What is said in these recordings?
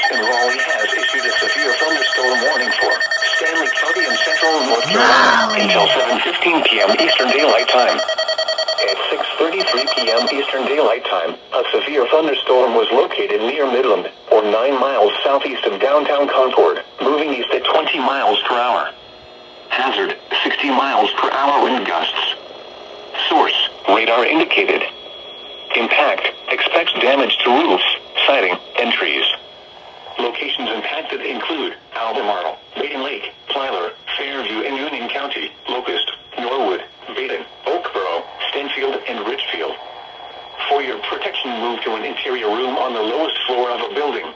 Office in Raleigh has issued a severe thunderstorm warning for Stanley County and central North Carolina until 7:15 p.m. Eastern Daylight Time. At 6:33 p.m. Eastern Daylight Time, a severe thunderstorm was located near Midland, or 9 miles southeast of downtown Concord, moving east at 20 miles per hour. Hazard, 60 miles per hour wind gusts. Source, radar indicated. Impact, expects damage to roofs, siding, and trees. Locations impacted include Albemarle, Baden Lake, Tyler, Fairview and Union County, Locust, Norwood, Baden, Oakboro, Stenfield, and Richfield. For your protection, move to an interior room on the lowest floor of a building.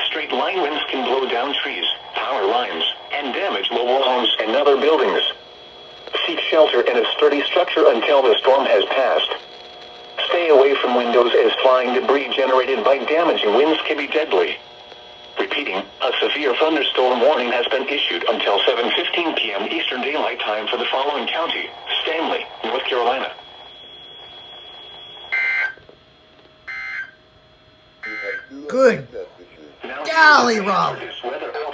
Straight line winds can blow down trees, power lines, and damage mobile homes and other buildings. Seek shelter in a sturdy structure until the storm has passed. Stay away from windows as flying debris generated by damaging winds can be deadly. Repeating, a severe thunderstorm warning has been issued until 7:15 p.m. Eastern Daylight Time for the following county: Stanley, North Carolina. Good golly, Rob.